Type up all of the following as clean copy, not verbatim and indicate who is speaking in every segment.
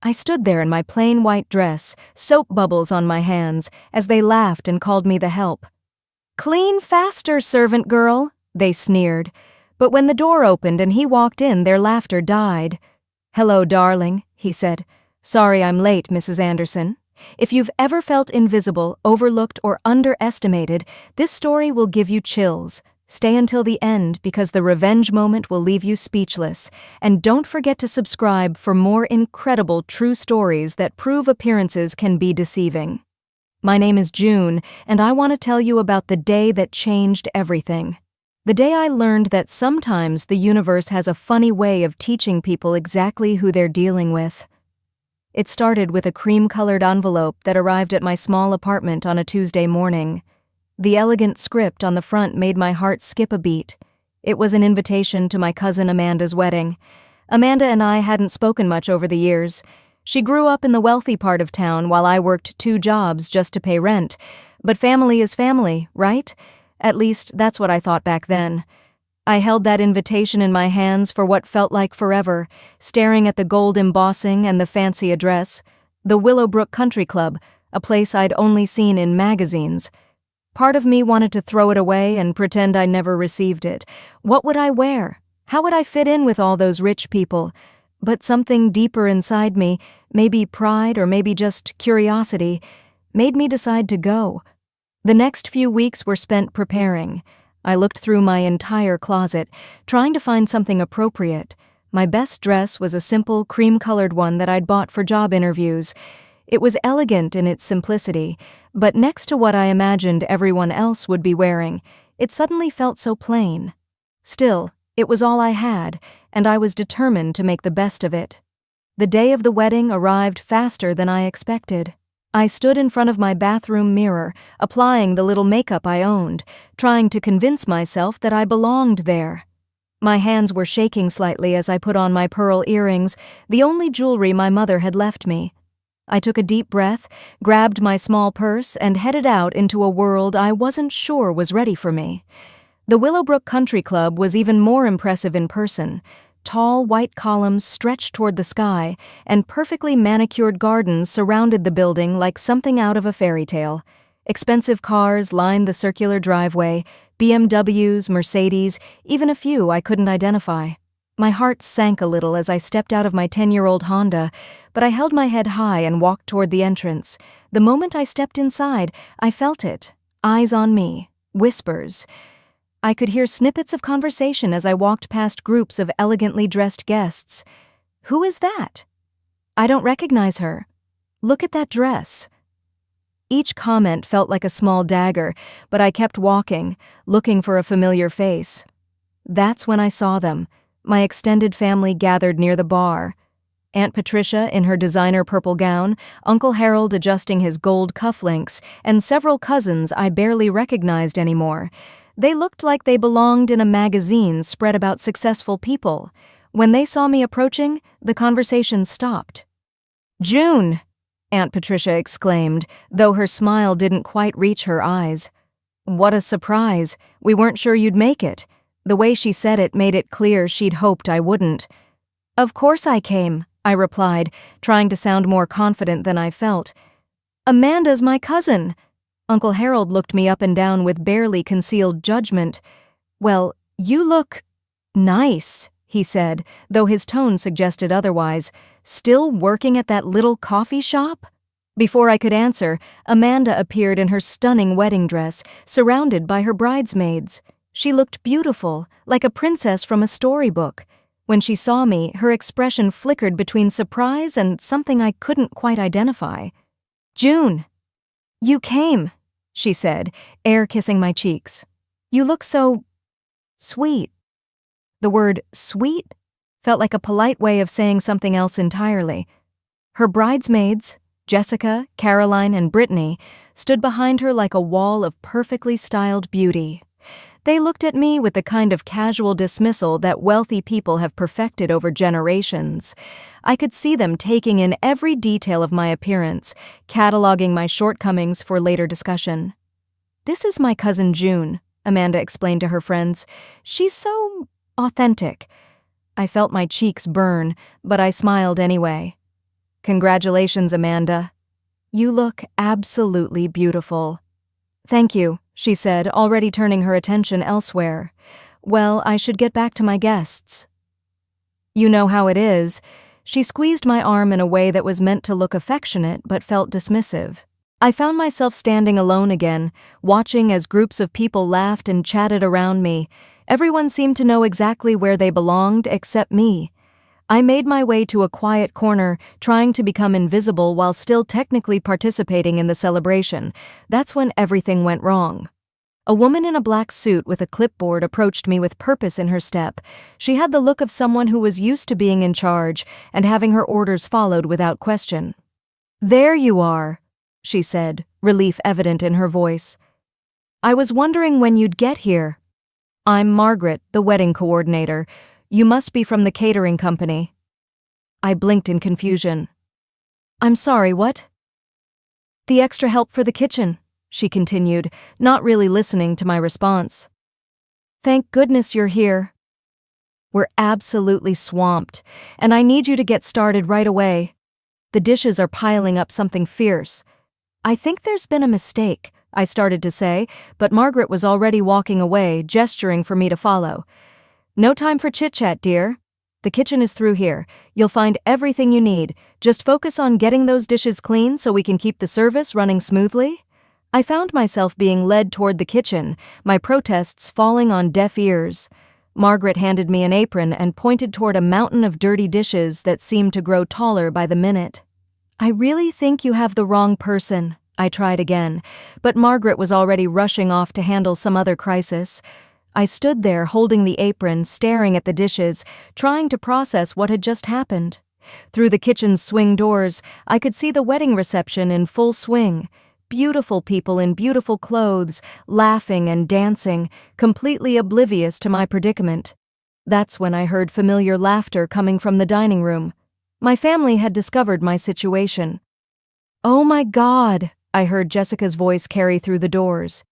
Speaker 1: I stood there in my plain white dress, soap bubbles on my hands, as they laughed and called me the help. "Clean faster, servant girl," they sneered. But when the door opened and he walked in, their laughter died. "Hello, darling," he said. "Sorry I'm late, Mrs. Anderson. If you've ever felt invisible, overlooked, or underestimated, this story will give you chills. Stay until the end because the revenge moment will leave you speechless. And don't forget to subscribe for more incredible true stories that prove appearances can be deceiving." My name is June, and I want to tell you about the day that changed everything. The day I learned that sometimes the universe has a funny way of teaching people exactly who they're dealing with. It started with a cream-colored envelope that arrived at my small apartment on a Tuesday morning. The elegant script on the front made my heart skip a beat. It was an invitation to my cousin Amanda's wedding. Amanda and I hadn't spoken much over the years. She grew up in the wealthy part of town while I worked 2 jobs just to pay rent. But family is family, right? At least, that's what I thought back then. I held that invitation in my hands for what felt like forever, staring at the gold embossing and the fancy address, the Willowbrook Country Club, a place I'd only seen in magazines. Part of me wanted to throw it away and pretend I never received it. What would I wear? How would I fit in with all those rich people? But something deeper inside me, maybe pride or maybe just curiosity, made me decide to go. The next few weeks were spent preparing. I looked through my entire closet, trying to find something appropriate. My best dress was a simple cream-colored one that I'd bought for job interviews. It was elegant in its simplicity, but next to what I imagined everyone else would be wearing, it suddenly felt so plain. Still, it was all I had, and I was determined to make the best of it. The day of the wedding arrived faster than I expected. I stood in front of my bathroom mirror, applying the little makeup I owned, trying to convince myself that I belonged there. My hands were shaking slightly as I put on my pearl earrings, the only jewelry my mother had left me. I took a deep breath, grabbed my small purse, and headed out into a world I wasn't sure was ready for me. The Willowbrook Country Club was even more impressive in person. Tall white columns stretched toward the sky, and perfectly manicured gardens surrounded the building like something out of a fairy tale. Expensive cars lined the circular driveway, BMWs, Mercedes, even a few I couldn't identify. My heart sank a little as I stepped out of my 10-year-old Honda, but I held my head high and walked toward the entrance. The moment I stepped inside, I felt it. Eyes on me. Whispers. I could hear snippets of conversation as I walked past groups of elegantly dressed guests. "Who is that?" "I don't recognize her." "Look at that dress." Each comment felt like a small dagger, but I kept walking, looking for a familiar face. That's when I saw them. My extended family gathered near the bar. Aunt Patricia in her designer purple gown, Uncle Harold adjusting his gold cufflinks, and several cousins I barely recognized anymore. They looked like they belonged in a magazine spread about successful people. When they saw me approaching, the conversation stopped. "June!" Aunt Patricia exclaimed, though her smile didn't quite reach her eyes. "What a surprise. We weren't sure you'd make it." The way she said it made it clear she'd hoped I wouldn't. "Of course I came," I replied, trying to sound more confident than I felt. "Amanda's my cousin." Uncle Harold looked me up and down with barely concealed judgment. "Well, you look nice," he said, though his tone suggested otherwise. "Still working at that little coffee shop?" Before I could answer, Amanda appeared in her stunning wedding dress, surrounded by her bridesmaids. She looked beautiful, like a princess from a storybook. When she saw me, her expression flickered between surprise and something I couldn't quite identify. "June, you came," she said, air kissing my cheeks. "You look so sweet." The word sweet felt like a polite way of saying something else entirely. Her bridesmaids, Jessica, Caroline, and Brittany, stood behind her like a wall of perfectly styled beauty. They looked at me with the kind of casual dismissal that wealthy people have perfected over generations. I could see them taking in every detail of my appearance, cataloging my shortcomings for later discussion. "This is my cousin June," Amanda explained to her friends. "She's so authentic." I felt my cheeks burn, but I smiled anyway. Congratulations, Amanda. You look absolutely beautiful. Thank you, she said, already turning her attention elsewhere. Well, I should get back to my guests. You know how it is. She squeezed my arm in a way that was meant to look affectionate but felt dismissive. I found myself standing alone again, watching as groups of people laughed and chatted around me. Everyone seemed to know exactly where they belonged except me. I made my way to a quiet corner, trying to become invisible while still technically participating in the celebration. That's when everything went wrong. A woman in a black suit with a clipboard approached me with purpose in her step. She had the look of someone who was used to being in charge and having her orders followed without question. "There you are," she said, relief evident in her voice. "I was wondering when you'd get here." "I'm Margaret, the wedding coordinator. You must be from the catering company." I blinked in confusion. "I'm sorry, what?" "The extra help for the kitchen," she continued, not really listening to my response. "Thank goodness you're here. We're absolutely swamped, and I need you to get started right away. The dishes are piling up something fierce." "I think there's been a mistake," I started to say, but Margaret was already walking away, gesturing for me to follow. "No time for chit-chat, dear. The kitchen is through here. You'll find everything you need. Just focus on getting those dishes clean so we can keep the service running smoothly." I found myself being led toward the kitchen, my protests falling on deaf ears. Margaret handed me an apron and pointed toward a mountain of dirty dishes that seemed to grow taller by the minute. "I really think you have the wrong person," I tried again, but Margaret was already rushing off to handle some other crisis. I stood there holding the apron, staring at the dishes, trying to process what had just happened. Through the kitchen's swing doors, I could see the wedding reception in full swing. Beautiful people in beautiful clothes, laughing and dancing, completely oblivious to my predicament. That's when I heard familiar laughter coming from the dining room. My family had discovered my situation. "Oh my God," I heard Jessica's voice carry through the doors.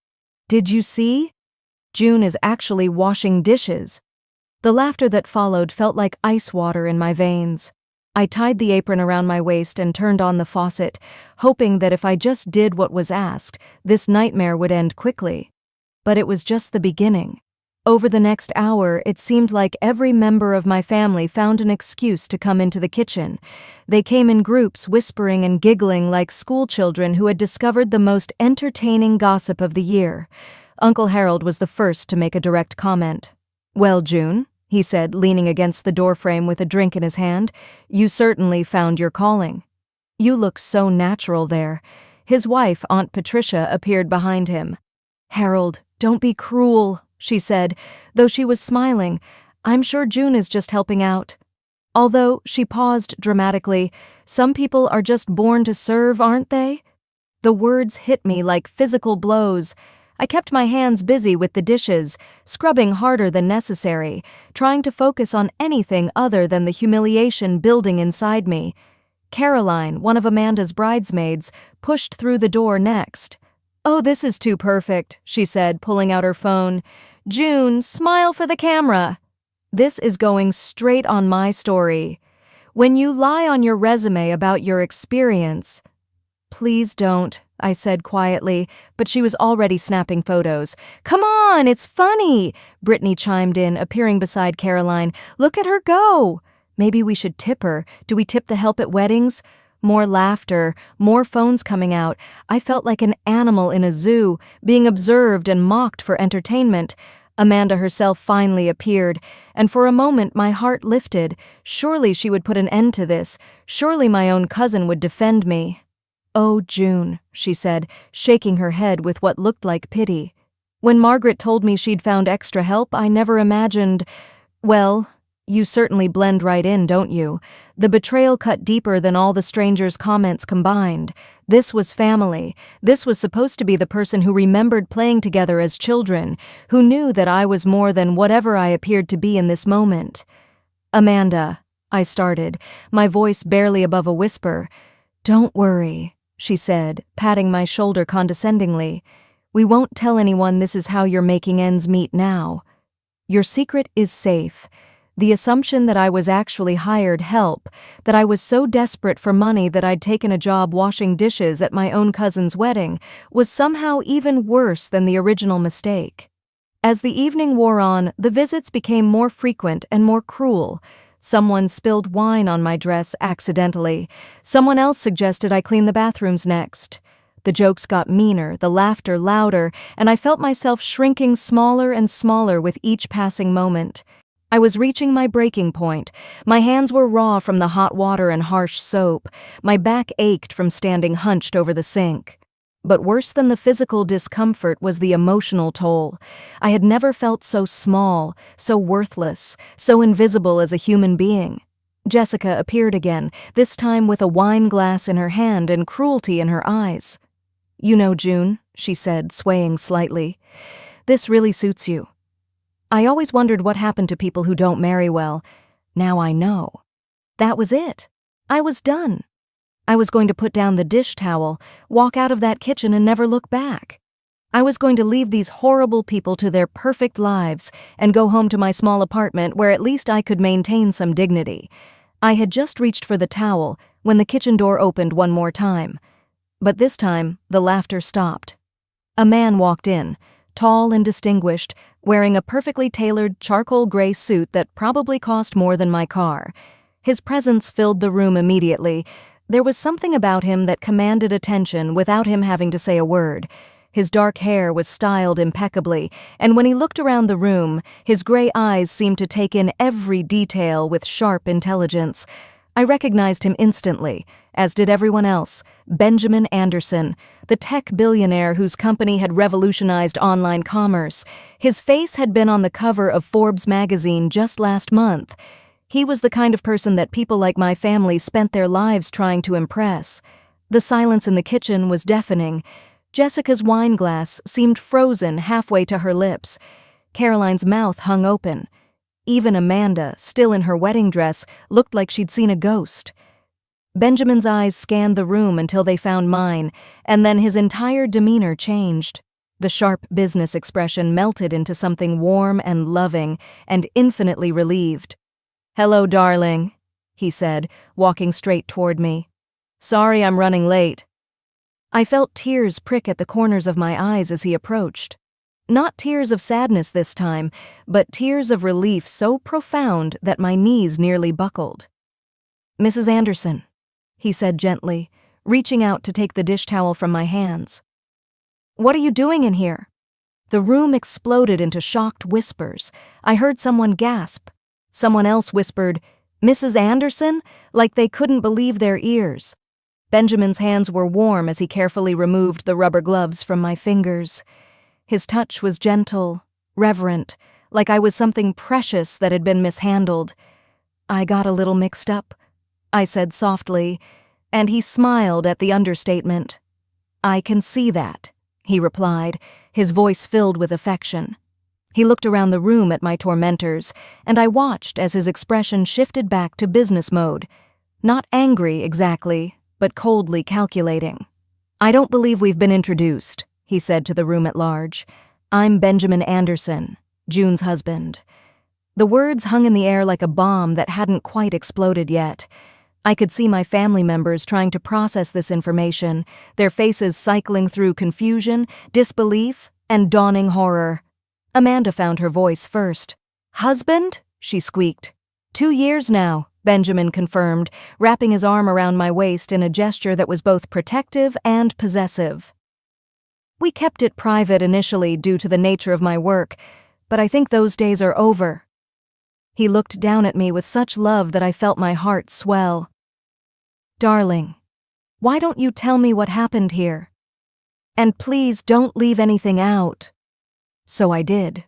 Speaker 1: "Did you see? June is actually washing dishes." The laughter that followed felt like ice water in my veins. I tied the apron around my waist and turned on the faucet, hoping that if I just did what was asked, this nightmare would end quickly. But it was just the beginning. Over the next hour, it seemed like every member of my family found an excuse to come into the kitchen. They came in groups, whispering and giggling like schoolchildren who had discovered the most entertaining gossip of the year. Uncle Harold was the first to make a direct comment. "Well, June," he said, leaning against the doorframe with a drink in his hand, "you certainly found your calling. You look so natural there." His wife, Aunt Patricia, appeared behind him. "Harold, don't be cruel," she said, though she was smiling. "I'm sure June is just helping out." Although, she paused dramatically, "some people are just born to serve, aren't they?" The words hit me like physical blows. I kept my hands busy with the dishes, scrubbing harder than necessary, trying to focus on anything other than the humiliation building inside me. Caroline, one of Amanda's bridesmaids, pushed through the door next. "Oh, this is too perfect," she said, pulling out her phone. "June, smile for the camera." This is going straight on my story. When you lie on your resume about your experience... "Please don't," I said quietly, but she was already snapping photos. "Come on, it's funny," Brittany chimed in, appearing beside Caroline. "Look at her go." "Maybe we should tip her. Do we tip the help at weddings?" More laughter, more phones coming out. I felt like an animal in a zoo, being observed and mocked for entertainment. Amanda herself finally appeared, and for a moment my heart lifted. Surely she would put an end to this. Surely my own cousin would defend me. "Oh, June," she said, shaking her head with what looked like pity. "When Margaret told me she'd found extra help, I never imagined... Well, you certainly blend right in, don't you?" The betrayal cut deeper than all the strangers' comments combined. This was family. This was supposed to be the person who remembered playing together as children, who knew that I was more than whatever I appeared to be in this moment. "Amanda," I started, my voice barely above a whisper. "Don't worry," she said, patting my shoulder condescendingly. "We won't tell anyone this is how you're making ends meet now. Your secret is safe. The assumption that I was actually hired help, that I was so desperate for money that I'd taken a job washing dishes at my own cousin's wedding, was somehow even worse than the original mistake. As the evening wore on, the visits became more frequent and more cruel. Someone spilled wine on my dress accidentally. Someone else suggested I clean the bathrooms next. The jokes got meaner, the laughter louder, and I felt myself shrinking smaller and smaller with each passing moment. I was reaching my breaking point. My hands were raw from the hot water and harsh soap. My back ached from standing hunched over the sink. But worse than the physical discomfort was the emotional toll. I had never felt so small, so worthless, so invisible as a human being. Jessica appeared again, this time with a wine glass in her hand and cruelty in her eyes. "You know, June," she said, swaying slightly, "this really suits you. I always wondered what happened to people who don't marry well. Now I know. That was it. I was done. I was going to put down the dish towel, walk out of that kitchen and never look back. I was going to leave these horrible people to their perfect lives and go home to my small apartment where at least I could maintain some dignity." I had just reached for the towel when the kitchen door opened one more time. But this time, the laughter stopped. A man walked in, tall and distinguished, wearing a perfectly tailored charcoal gray suit that probably cost more than my car. His presence filled the room immediately. There was something about him that commanded attention without him having to say a word. His dark hair was styled impeccably, and when he looked around the room, his gray eyes seemed to take in every detail with sharp intelligence. I recognized him instantly, as did everyone else. Benjamin Anderson, the tech billionaire whose company had revolutionized online commerce. His face had been on the cover of Forbes magazine just last month. He was the kind of person that people like my family spent their lives trying to impress. The silence in the kitchen was deafening. Jessica's wine glass seemed frozen halfway to her lips. Caroline's mouth hung open. Even Amanda, still in her wedding dress, looked like she'd seen a ghost. Benjamin's eyes scanned the room until they found mine, and then his entire demeanor changed. The sharp business expression melted into something warm and loving and infinitely relieved. "Hello, darling," he said, walking straight toward me. "Sorry I'm running late." I felt tears prick at the corners of my eyes as he approached. Not tears of sadness this time, but tears of relief so profound that my knees nearly buckled. "Mrs. Anderson," he said gently, reaching out to take the dish towel from my hands. "What are you doing in here?" The room exploded into shocked whispers. I heard someone gasp. Someone else whispered, "Mrs. Anderson?" like they couldn't believe their ears. Benjamin's hands were warm as he carefully removed the rubber gloves from my fingers. His touch was gentle, reverent, like I was something precious that had been mishandled. "I got a little mixed up," I said softly, and he smiled at the understatement. "I can see that," he replied, his voice filled with affection. He looked around the room at my tormentors, and I watched as his expression shifted back to business mode. Not angry exactly, but coldly calculating. "I don't believe we've been introduced," he said to the room at large. "I'm Benjamin Anderson, June's husband." The words hung in the air like a bomb that hadn't quite exploded yet. I could see my family members trying to process this information, their faces cycling through confusion, disbelief, and dawning horror. Amanda found her voice first. "Husband?" she squeaked. "2 years now," Benjamin confirmed, wrapping his arm around my waist in a gesture that was both protective and possessive. We kept it private initially due to the nature of my work, but I think those days are over. He looked down at me with such love that I felt my heart swell. "Darling, why don't you tell me what happened here? And please don't leave anything out." So I did.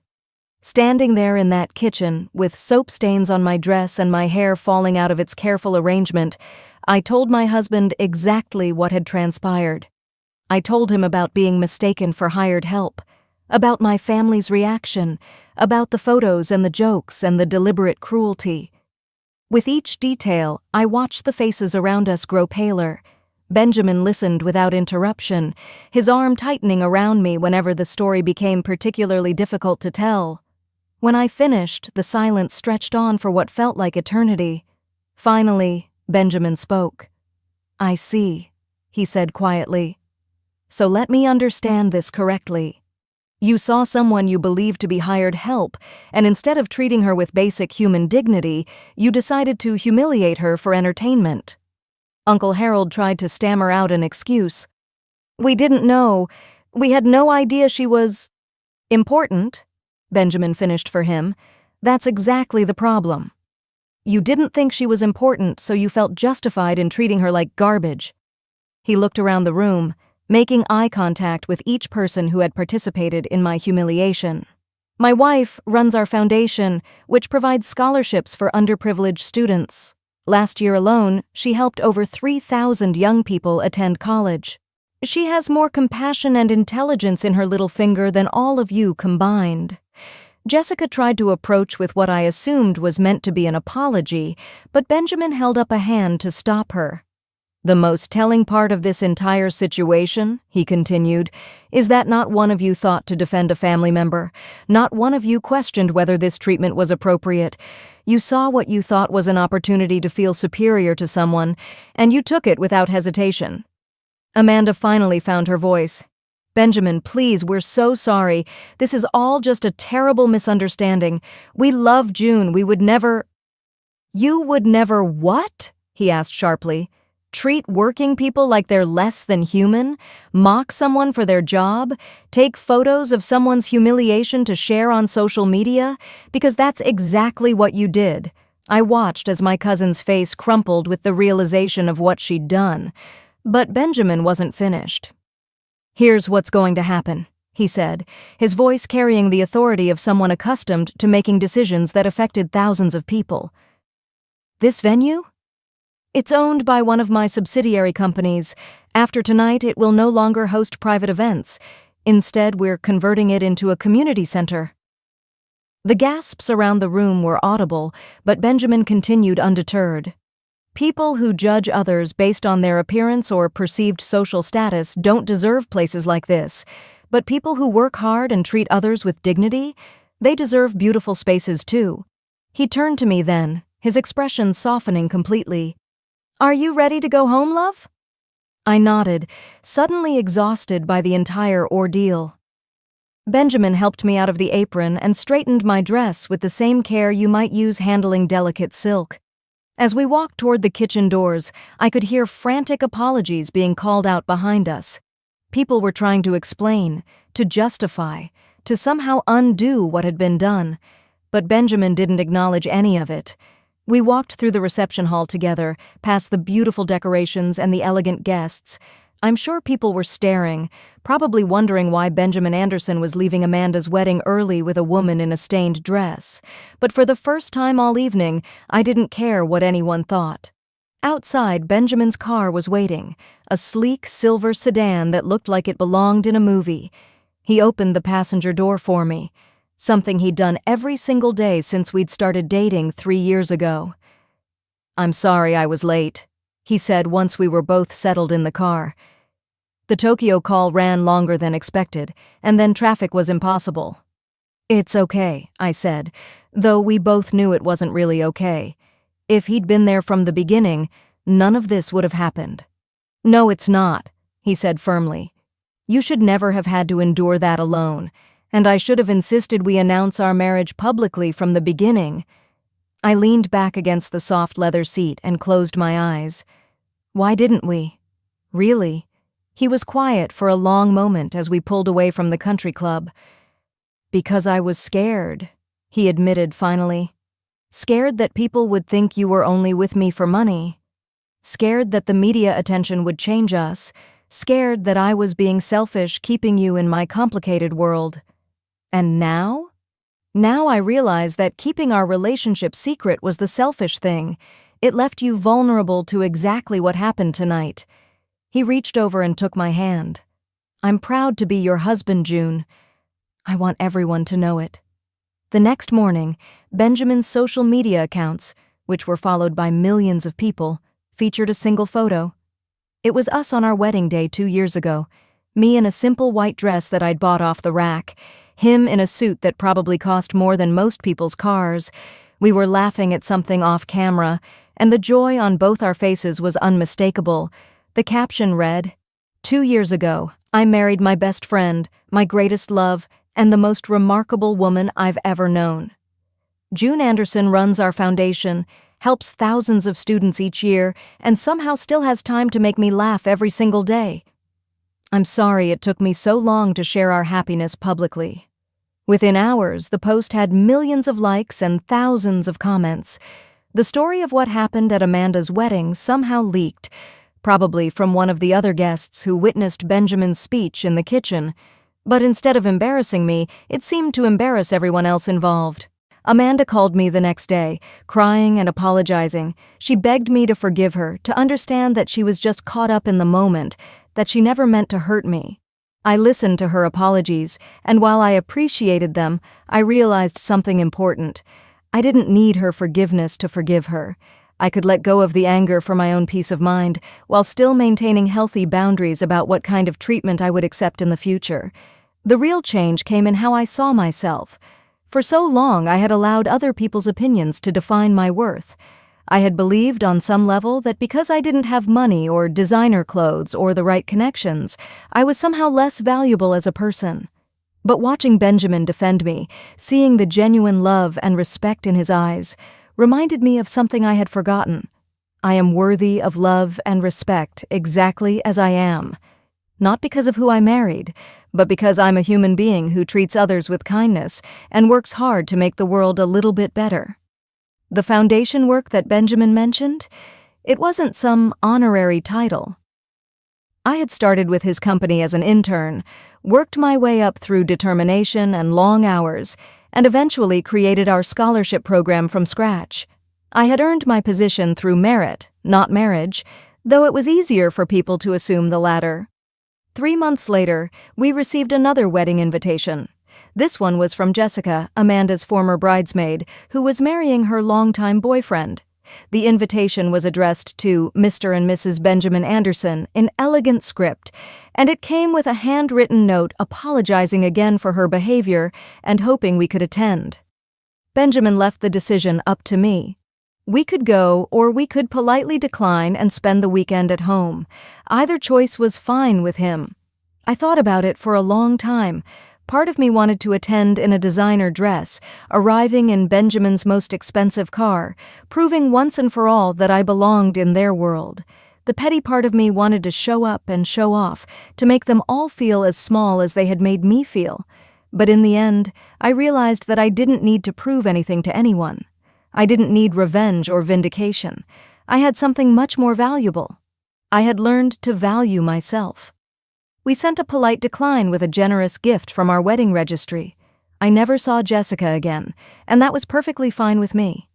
Speaker 1: Standing there in that kitchen, with soap stains on my dress and my hair falling out of its careful arrangement, I told my husband exactly what had transpired. I told him about being mistaken for hired help, about my family's reaction, about the photos and the jokes and the deliberate cruelty. With each detail, I watched the faces around us grow paler. Benjamin listened without interruption, his arm tightening around me whenever the story became particularly difficult to tell. When I finished, the silence stretched on for what felt like eternity. Finally, Benjamin spoke. "I see," he said quietly. "So let me understand this correctly. You saw someone you believed to be hired help, and instead of treating her with basic human dignity, you decided to humiliate her for entertainment." Uncle Harold tried to stammer out an excuse. "We didn't know. We had no idea she was important," Benjamin finished for him. "That's exactly the problem. You didn't think she was important, so you felt justified in treating her like garbage." He looked around the room, making eye contact with each person who had participated in my humiliation. "My wife runs our foundation, which provides scholarships for underprivileged students. Last year alone, she helped over 3,000 young people attend college. She has more compassion and intelligence in her little finger than all of you combined." Jessica tried to approach with what I assumed was meant to be an apology, but Benjamin held up a hand to stop her. "The most telling part of this entire situation," he continued, "is that not one of you thought to defend a family member. Not one of you questioned whether this treatment was appropriate. You saw what you thought was an opportunity to feel superior to someone, and you took it without hesitation." Amanda finally found her voice. "Benjamin, please, we're so sorry. This is all just a terrible misunderstanding. We love June. We would never—" "You would never what?" he asked sharply. "Treat working people like they're less than human? Mock someone for their job? Take photos of someone's humiliation to share on social media? Because that's exactly what you did." I watched as my cousin's face crumpled with the realization of what she'd done. But Benjamin wasn't finished. "Here's what's going to happen," he said, his voice carrying the authority of someone accustomed to making decisions that affected thousands of people. "This venue? It's owned by one of my subsidiary companies. After tonight, it will no longer host private events. Instead, we're converting it into a community center." The gasps around the room were audible, but Benjamin continued undeterred. "People who judge others based on their appearance or perceived social status don't deserve places like this. But people who work hard and treat others with dignity, they deserve beautiful spaces too." He turned to me then, his expression softening completely. "Are you ready to go home, love?" I nodded, suddenly exhausted by the entire ordeal. Benjamin helped me out of the apron and straightened my dress with the same care you might use handling delicate silk. As we walked toward the kitchen doors, I could hear frantic apologies being called out behind us. People were trying to explain, to justify, to somehow undo what had been done. But Benjamin didn't acknowledge any of it. We walked through the reception hall together, past the beautiful decorations and the elegant guests. I'm sure people were staring, probably wondering why Benjamin Anderson was leaving Amanda's wedding early with a woman in a stained dress. But for the first time all evening, I didn't care what anyone thought. Outside, Benjamin's car was waiting, a sleek silver sedan that looked like it belonged in a movie. He opened the passenger door for me, something he'd done every single day since we'd started dating 3 years ago. "I'm sorry I was late," he said once we were both settled in the car. The Tokyo call ran longer than expected, and then traffic was impossible. "It's okay," I said, though we both knew it wasn't really okay. If he'd been there from the beginning, none of this would have happened. "No, it's not," he said firmly. "You should never have had to endure that alone, and I should have insisted we announce our marriage publicly from the beginning." I leaned back against the soft leather seat and closed my eyes. Why didn't we? Really? He was quiet for a long moment as we pulled away from the country club. "Because I was scared," he admitted finally. "Scared that people would think you were only with me for money. Scared that the media attention would change us. Scared that I was being selfish keeping you in my complicated world. And now? Now I realize that keeping our relationship secret was the selfish thing. It left you vulnerable to exactly what happened tonight." He reached over and took my hand. "I'm proud to be your husband, June. I want everyone to know it." The next morning, Benjamin's social media accounts, which were followed by millions of people, featured a single photo. It was us on our wedding day 2 years ago, me in a simple white dress that I'd bought off the rack, Him in a suit that probably cost more than most people's cars. We were laughing at something off camera, and the joy on both our faces was unmistakable. The caption read, "2 years ago, I married my best friend, my greatest love, and the most remarkable woman I've ever known." June Anderson runs our foundation, helps thousands of students each year, and somehow still has time to make me laugh every single day. I'm sorry it took me so long to share our happiness publicly. Within hours, the post had millions of likes and thousands of comments. The story of what happened at Amanda's wedding somehow leaked, probably from one of the other guests who witnessed Benjamin's speech in the kitchen. But instead of embarrassing me, it seemed to embarrass everyone else involved. Amanda called me the next day, crying and apologizing. She begged me to forgive her, to understand that she was just caught up in the moment, that she never meant to hurt me. I listened to her apologies, and while I appreciated them, I realized something important. I didn't need her forgiveness to forgive her. I could let go of the anger for my own peace of mind, while still maintaining healthy boundaries about what kind of treatment I would accept in the future. The real change came in how I saw myself. For so long, I had allowed other people's opinions to define my worth. I had believed on some level that because I didn't have money or designer clothes or the right connections, I was somehow less valuable as a person. But watching Benjamin defend me, seeing the genuine love and respect in his eyes, reminded me of something I had forgotten. I am worthy of love and respect exactly as I am. Not because of who I married, but because I'm a human being who treats others with kindness and works hard to make the world a little bit better. The foundation work that Benjamin mentioned, it wasn't some honorary title. I had started with his company as an intern, worked my way up through determination and long hours, and eventually created our scholarship program from scratch. I had earned my position through merit, not marriage, though it was easier for people to assume the latter. 3 months later, we received another wedding invitation. This one was from Jessica, Amanda's former bridesmaid, who was marrying her longtime boyfriend. The invitation was addressed to Mr. and Mrs. Benjamin Anderson in elegant script, and it came with a handwritten note apologizing again for her behavior and hoping we could attend. Benjamin left the decision up to me. We could go, or we could politely decline and spend the weekend at home. Either choice was fine with him. I thought about it for a long time. Part of me wanted to attend in a designer dress, arriving in Benjamin's most expensive car, proving once and for all that I belonged in their world. The petty part of me wanted to show up and show off, to make them all feel as small as they had made me feel. But in the end, I realized that I didn't need to prove anything to anyone. I didn't need revenge or vindication. I had something much more valuable. I had learned to value myself. We sent a polite decline with a generous gift from our wedding registry. I never saw Jessica again, and that was perfectly fine with me.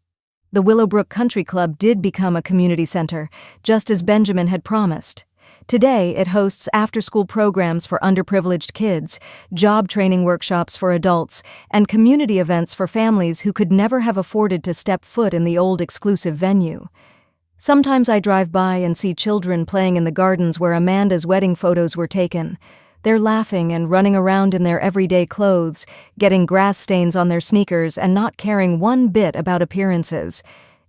Speaker 1: The Willowbrook Country Club did become a community center, just as Benjamin had promised. Today, it hosts after-school programs for underprivileged kids, job training workshops for adults, and community events for families who could never have afforded to step foot in the old exclusive venue. Sometimes I drive by and see children playing in the gardens where Amanda's wedding photos were taken. They're laughing and running around in their everyday clothes, getting grass stains on their sneakers and not caring one bit about appearances.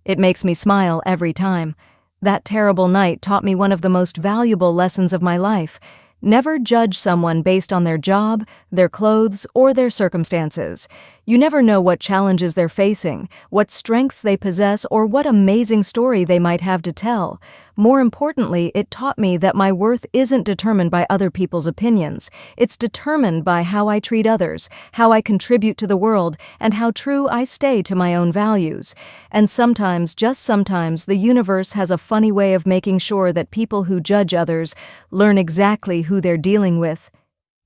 Speaker 1: It makes me smile every time. That terrible night taught me one of the most valuable lessons of my life. Never judge someone based on their job, their clothes, or their circumstances. You never know what challenges they're facing, what strengths they possess, or what amazing story they might have to tell. More importantly, it taught me that my worth isn't determined by other people's opinions. It's determined by how I treat others, how I contribute to the world, and how true I stay to my own values. And sometimes, just sometimes, the universe has a funny way of making sure that people who judge others learn exactly who they're dealing with.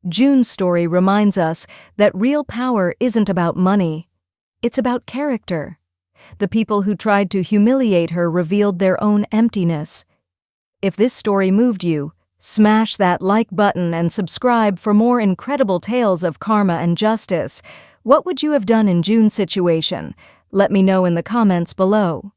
Speaker 1: June's story reminds us that real power isn't about money. It's about character. The people who tried to humiliate her revealed their own emptiness. If this story moved you, smash that like button and subscribe for more incredible tales of karma and justice. What would you have done in June's situation? Let me know in the comments below.